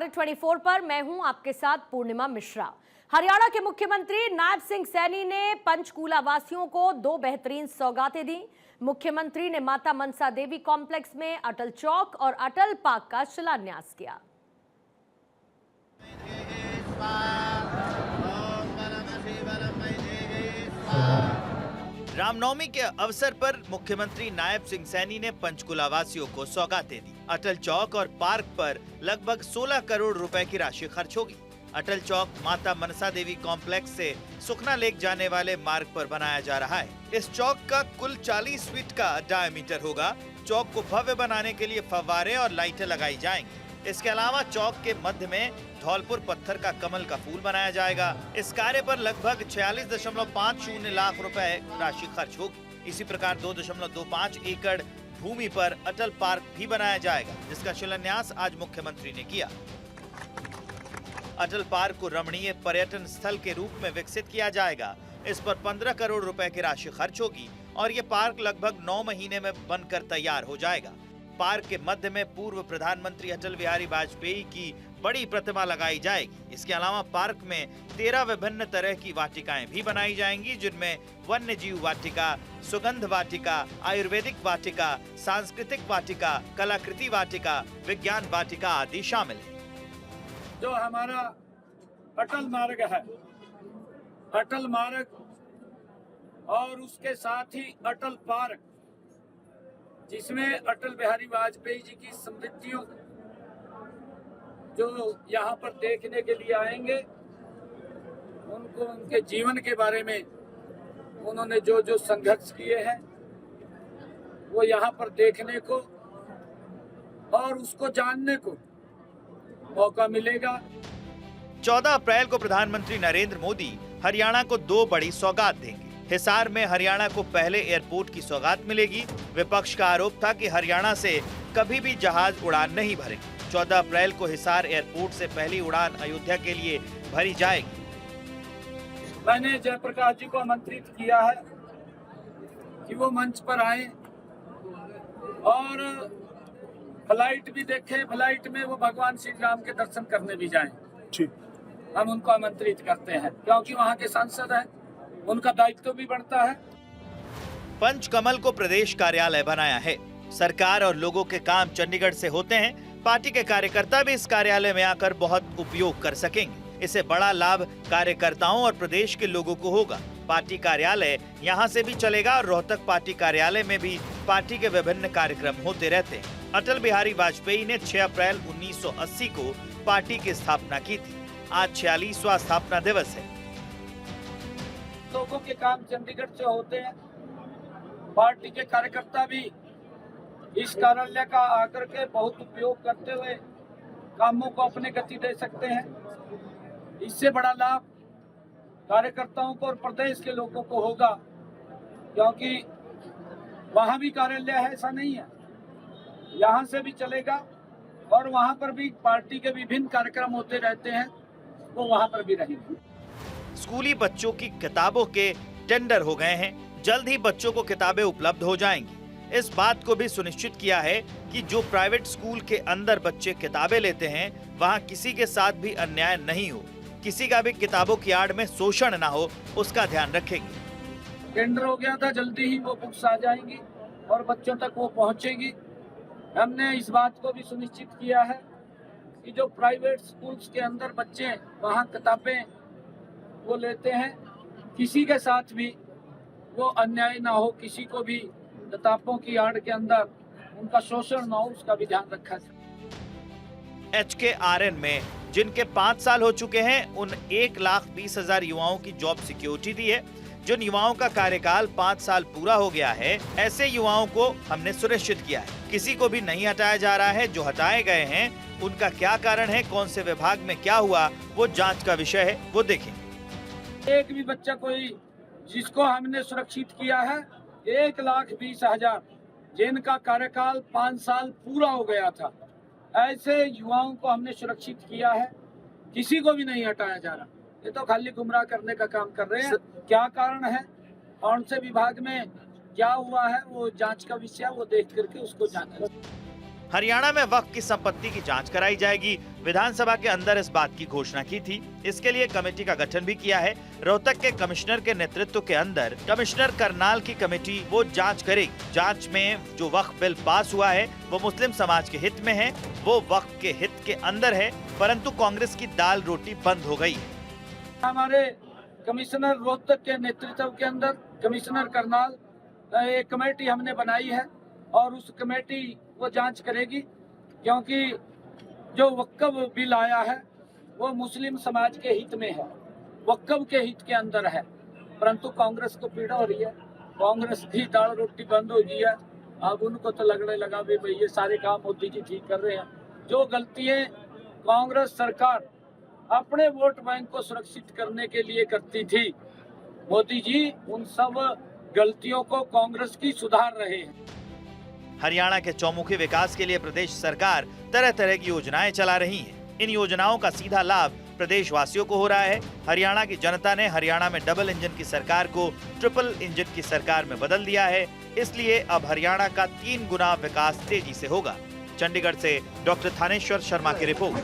भारत 24 पर मैं हूं आपके साथ पूर्णिमा मिश्रा। हरियाणा के मुख्यमंत्री नायब सिंह सैनी ने पंचकूला वासियों को 2 बेहतरीन सौगातें दी। मुख्यमंत्री ने माता मनसा देवी कॉम्प्लेक्स में अटल चौक और अटल पार्क का शिलान्यास किया। रामनवमी के अवसर पर मुख्यमंत्री नायब सिंह सैनी ने पंचकुला वासियों को सौगातें दी। अटल चौक और पार्क पर लगभग 16 करोड़ रुपए की राशि खर्च होगी। अटल चौक माता मनसा देवी कॉम्प्लेक्स से सुखना लेक जाने वाले मार्ग पर बनाया जा रहा है। इस चौक का कुल 40 फीट का डायमीटर होगा। चौक को भव्य बनाने के लिए फव्वारे और लाइटें लगाई जाएंगी। इसके अलावा चौक के मध्य में धौलपुर पत्थर का कमल का फूल बनाया जाएगा। इस कार्य पर लगभग 46.50 लाख रुपए राशि खर्च होगी। इसी प्रकार 2.25 एकड़ भूमि पर अटल पार्क भी बनाया जाएगा, जिसका शिलान्यास आज मुख्यमंत्री ने किया। अटल पार्क को रमणीय पर्यटन स्थल के रूप में विकसित किया जाएगा। इस पर 15 करोड़ रुपए की राशि खर्च होगी और ये पार्क लगभग 9 महीने में बनकर तैयार हो जाएगा। पार्क के मध्य में पूर्व प्रधानमंत्री अटल बिहारी वाजपेयी की बड़ी प्रतिमा लगाई जाएगी। इसके अलावा पार्क में 13 विभिन्न तरह की वाटिकाएं भी बनाई जाएंगी, जिनमें वन्य जीव वाटिका, सुगंध वाटिका, आयुर्वेदिक वाटिका, सांस्कृतिक वाटिका, कलाकृति वाटिका, विज्ञान वाटिका आदि शामिल है। जो हमारा अटल मार्ग है, अटल मार्ग और उसके साथ ही अटल पार्क, जिसमें अटल बिहारी वाजपेयी जी की समृद्धियों जो यहाँ पर देखने के लिए आएंगे, उनको उनके जीवन के बारे में उन्होंने जो जो संघर्ष किए हैं वो यहाँ पर देखने को और उसको जानने को मौका मिलेगा। 14 अप्रैल को प्रधानमंत्री नरेंद्र मोदी हरियाणा को 2 बड़ी सौगात देंगे। हिसार में हरियाणा को पहले एयरपोर्ट की सौगात मिलेगी। विपक्ष का आरोप था कि हरियाणा से कभी भी जहाज उड़ान नहीं भरेंगे। 14 अप्रैल को हिसार एयरपोर्ट से पहली उड़ान अयोध्या के लिए भरी जाएगी। मैंने जयप्रकाश जी को आमंत्रित किया है कि वो मंच पर आए और फ्लाइट भी देखें। फ्लाइट में वो भगवान श्री राम के दर्शन करने भी जाएं। हम उनको आमंत्रित करते हैं क्योंकि वहाँ के सांसद हैं, उनका दायित्व भी बढ़ता है। पंचकमल को प्रदेश कार्यालय बनाया है। सरकार और लोगों के काम चंडीगढ़ से होते हैं। पार्टी के कार्यकर्ता भी इस कार्यालय में आकर बहुत उपयोग कर सकेंगे। इससे बड़ा लाभ कार्यकर्ताओं और प्रदेश के लोगों को होगा। पार्टी कार्यालय यहाँ से भी चलेगा और रोहतक पार्टी कार्यालय में भी पार्टी के विभिन्न कार्यक्रम होते रहते हैं। अटल बिहारी वाजपेयी ने 6 अप्रैल 1980 को पार्टी की स्थापना की थी। आज 46वां स्थापना दिवस है। लोगों के काम चंडीगढ़ से होते हैं। पार्टी के कार्यकर्ता भी इस कार्यालय का आकर के बहुत उपयोग करते हुए कामों को अपने गति दे सकते हैं। इससे बड़ा लाभ कार्यकर्ताओं को और प्रदेश के लोगों को होगा, क्योंकि वहाँ भी कार्यालय है, ऐसा नहीं है। यहाँ से भी चलेगा और वहाँ पर भी पार्टी के विभिन्न कार्यक्रम होते रहते हैं, वो वहाँ पर भी रहेंगे। स्कूली बच्चों की किताबों के टेंडर हो गए हैं। जल्द ही बच्चों को किताबें उपलब्ध हो जाएंगी। इस बात को भी सुनिश्चित किया है कि जो प्राइवेट स्कूल के अंदर बच्चे किताबें लेते हैं, वहां किसी के साथ भी अन्याय नहीं हो, किसी का भी किताबों की आड़ में शोषण ना हो, उसका ध्यान रखेंगे। टेंडर हो गया था, जल्दी ही वो बुक्स आ जाएंगी और बच्चों तक वो पहुंचेगी। हमने इस बात को भी सुनिश्चित किया है कि जो प्राइवेट स्कूल्स के अंदर बच्चे वहाँ किताबें वो लेते हैं, किसी के साथ भी वो अन्याय ना हो, किसी को भी किताबों की आड़ के अंदर उनका शोषण ना हो, उसका भी ध्यान रखा जाए। HKRN में जिनके 5 साल हो चुके हैं, उन 1,20,000 युवाओं की जॉब सिक्योरिटी दी है। जिन युवाओं का कार्यकाल 5 साल पूरा हो गया है, ऐसे युवाओं को हमने सुनिश्चित किया है। किसी को भी नहीं हटाया जा रहा है। जो हटाए गए हैं उनका क्या कारण है, कौन से विभाग में क्या हुआ, वो जांच का विषय है, वो देखें। एक भी बच्चा कोई जिसको हमने सुरक्षित किया है, 1,20,000 जिनका कार्यकाल 5 साल पूरा हो गया था, ऐसे युवाओं को हमने सुरक्षित किया है। किसी को भी नहीं हटाया जा रहा। ये तो खाली गुमराह करने का काम कर रहे हैं। क्या कारण है, कौन से विभाग में क्या हुआ है, वो जांच का विषय है, वो देख करके उसको जाना। हरियाणा में वक्फ की संपत्ति की जांच कराई जाएगी। विधानसभा के अंदर इस बात की घोषणा की थी। इसके लिए कमेटी का गठन भी किया है। रोहतक के कमिश्नर के नेतृत्व के अंदर कमिश्नर करनाल की कमेटी वो जांच करेगी। जांच में जो वक्फ बिल पास हुआ है वो मुस्लिम समाज के हित में है, वो वक्फ के हित के अंदर है, परंतु कांग्रेस की दाल रोटी बंद हो गई। हमारे कमिश्नर रोहतक के नेतृत्व के अंदर कमिश्नर करनाल एक कमेटी हमने बनाई है और उस कमेटी वो जांच करेगी, क्योंकि जो वक्फ बिल आया है वो मुस्लिम समाज के हित में है, वक्फ के हित के अंदर है, परंतु कांग्रेस को पीड़ा हो रही है। कांग्रेस की दाल रोटी बंद हो गई है। अब उनको तो लगने लगा भी भाई ये सारे काम मोदी जी ठीक कर रहे हैं। जो गलतियां कांग्रेस सरकार अपने वोट बैंक को सुरक्षित करने के लिए करती थी, मोदी जी उन सब गलतियों को कांग्रेस की सुधार रहे हैं। हरियाणा के चौमुखी विकास के लिए प्रदेश सरकार तरह तरह की योजनाएं चला रही है। इन योजनाओं का सीधा लाभ प्रदेशवासियों को हो रहा है। हरियाणा की जनता ने हरियाणा में डबल इंजन की सरकार को ट्रिपल इंजन की सरकार में बदल दिया है। इसलिए अब हरियाणा का 3 गुना विकास तेजी से होगा। चंडीगढ़ से डॉक्टर थानेश्वर शर्मा की रिपोर्ट।